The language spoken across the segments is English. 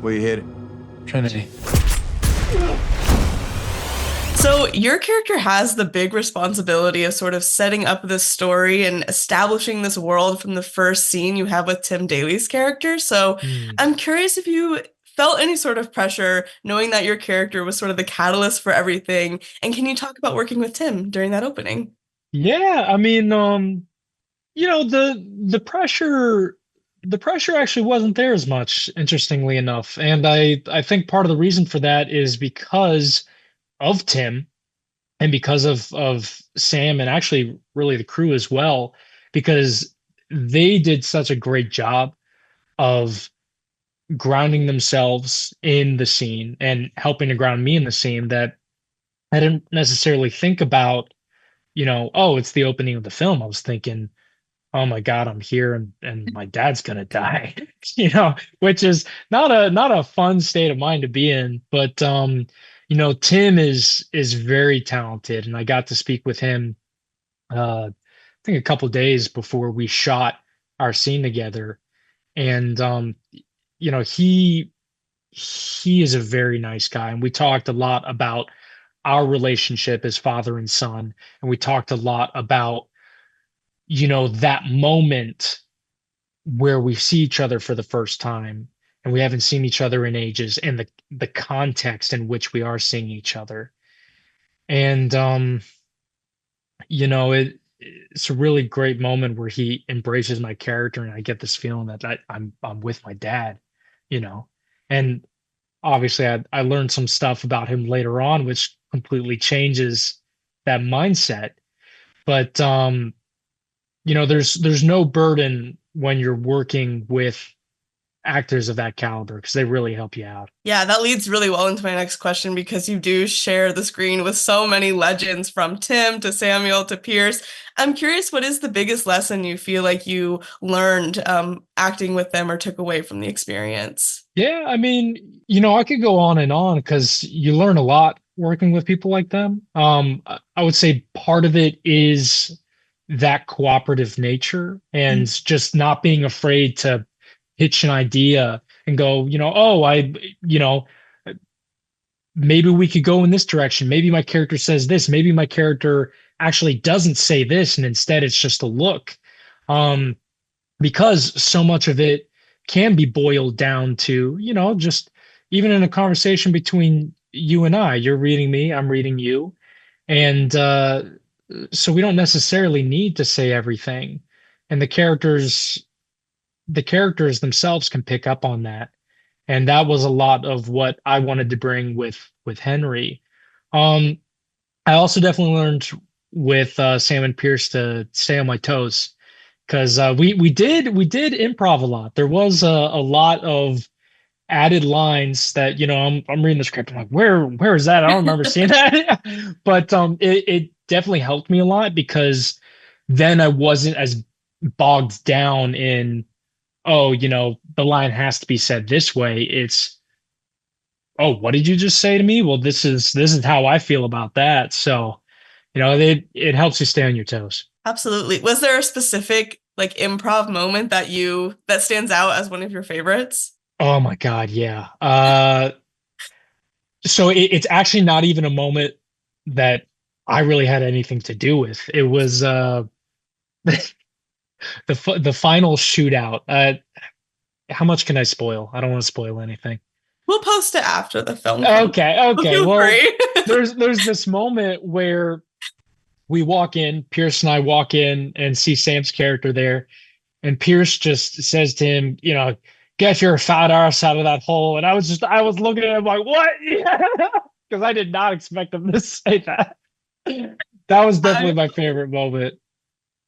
Where you headed? Trinity. So your character has the big responsibility of sort of setting up this story and establishing this world from the first scene you have with Tim Daly's character. So Hmm. I'm curious if you felt any sort of pressure knowing that your character was sort of the catalyst for everything. And can you talk about working with Tim during that opening? Yeah, I mean, the pressure actually wasn't there as much, interestingly enough. And I think part of the reason for that is because of Tim and because of Sam and actually really the crew as well, because they did such a great job of grounding themselves in the scene and helping to ground me in the scene that I didn't necessarily think about, oh, it's the opening of the film. I was thinking, oh my God, I'm here and my dad's gonna die, which is not a fun state of mind to be in. But Tim is very talented, and I got to speak with him I think a couple days before we shot our scene together. And he is a very nice guy. And we talked a lot about our relationship as father and son. And we talked a lot about that moment where we see each other for the first time and we haven't seen each other in ages, and the context in which we are seeing each other. And it's a really great moment where he embraces my character, and I get this feeling that I'm with my dad, you know. And obviously I learned some stuff about him later on which completely changes that mindset. But there's no burden when you're working with actors of that caliber because they really help you out. Yeah, that leads really well into my next question because you do share the screen with so many legends from Tim to Samuel to Pierce. I'm curious, what is the biggest lesson you feel like you learned acting with them or took away from the experience? Yeah, I mean, I could go on and on because you learn a lot working with people like them. I would say part of it is that cooperative nature and just not being afraid to pitch an idea and go, oh, you know, maybe we could go in this direction. Maybe my character says this. Maybe my character actually doesn't say this, and instead it's just a look. Um, because so much of it can be boiled down to, just even in a conversation between you and I, you're reading me, I'm reading you. And so we don't necessarily need to say everything. And the characters themselves can pick up on that. And that was a lot of what I wanted to bring with Henry. Um, I also definitely learned with Sam and Pierce to stay on my toes because we did improv a lot. There was a lot of added lines that I'm reading the script. I'm like, where is that? I don't remember seeing that. But it definitely helped me a lot because then I wasn't as bogged down in, oh, the line has to be said this way. It's, oh, what did you just say to me? Well, this is how I feel about that. So it helps you stay on your toes. Absolutely. Was there a specific like improv moment that stands out as one of your favorites? Oh my God, yeah. So it's actually not even a moment that I really had anything to do with. It was the final shootout. How much can I spoil? I don't want to spoil anything. We'll post it after the film comes. Okay, So okay. feel Well, free. there's this moment where we walk in, Pierce and I walk in and see Sam's character there, and Pierce just says to him, get your fat ass out of that hole. And I was looking at him like, what? Because I did not expect him to say that. That was definitely I my favorite moment.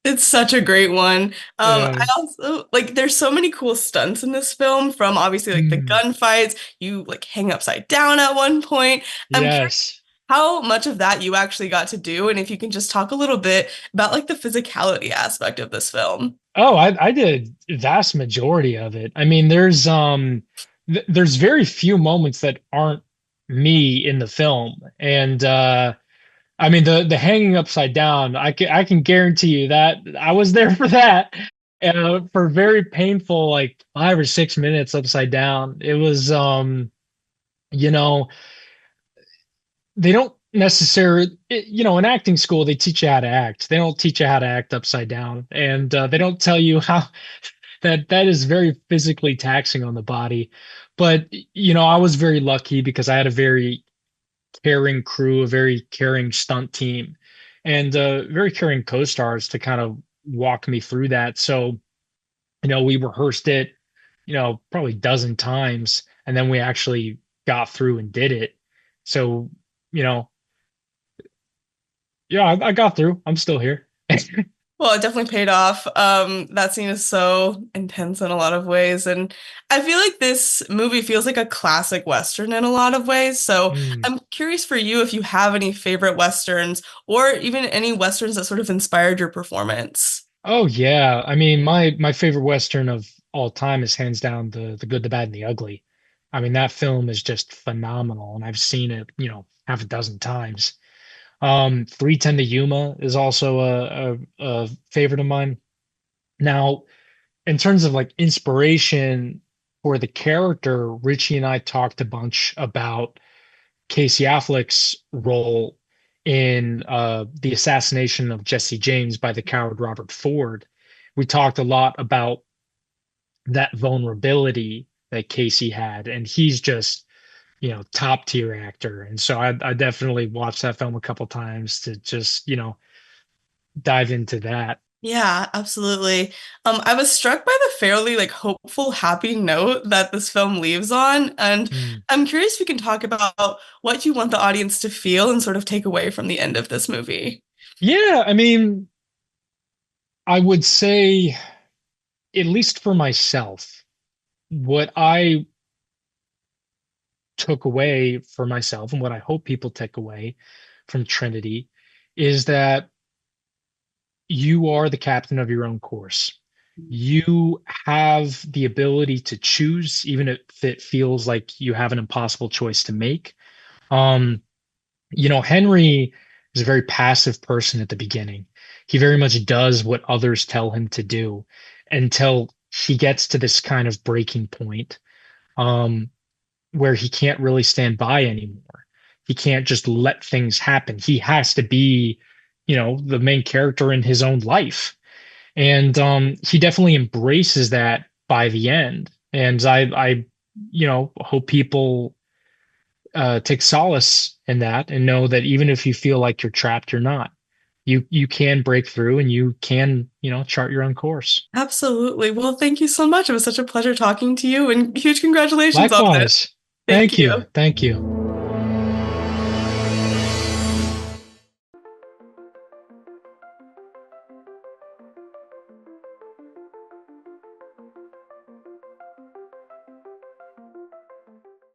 It's such a great one. Yeah. I also like there's so many cool stunts in this film from obviously like the Mm, gunfights. You like hang upside down at one point. I'm curious yes. how much of that you actually got to do, and if you can just talk a little bit about like the physicality aspect of this film. Oh, I did vast majority of it. I mean, there's very few moments that aren't me in the film. And I mean the hanging upside down, I can guarantee you that I was there for that. for very painful, like 5 or 6 minutes upside down. It was, you know, they don't necessarily, in acting school, they teach you how to act. They don't teach you how to act upside down. And they don't tell you how that is very physically taxing on the body. But, I was very lucky because I had a very caring crew, a very caring stunt team, and very caring co-stars to kind of walk me through that. So, we rehearsed it, probably a dozen times, and then we actually got through and did it. So, you know, yeah, I got through. I'm still here. Well, it definitely paid off. That scene is so intense in a lot of ways, and I feel like this movie feels like a classic Western in a lot of ways. So Hmm. I'm curious for you if you have any favorite Westerns or even any Westerns that sort of inspired your performance. Oh yeah. I mean, my favorite Western of all time is hands down the Good, the Bad, and the Ugly. I mean, that film is just phenomenal, and I've seen it, half a dozen times. 310 to Yuma is also a favorite of mine. Now, in terms of like inspiration for the character, Richie and I talked a bunch about Casey Affleck's role in the assassination of Jesse James by the coward Robert Ford. We talked a lot about that vulnerability that Casey had, and he's just, top tier actor. And so I definitely watched that film a couple times to just, dive into that. Yeah, absolutely. I was struck by the fairly like hopeful, happy note that this film leaves on, and Hmm. I'm curious if you can talk about what you want the audience to feel and sort of take away from the end of this movie. Yeah, I mean, I would say, at least for myself, what I took away for myself and what I hope people take away from Trinity is that you are the captain of your own course. You have the ability to choose, even if it feels like you have an impossible choice to make. Um, Henry is a very passive person at the beginning. He very much does what others tell him to do until he gets to this kind of breaking point. Where he can't really stand by anymore. He can't just let things happen. He has to be, the main character in his own life. And he definitely embraces that by the end. And I hope people take solace in that and know that even if you feel like you're trapped, you're not. You can break through and you can, chart your own course. Absolutely. Well, thank you so much. It was such a pleasure talking to you, and huge congratulations on this. Likewise. Thank Thank you. you. Thank you.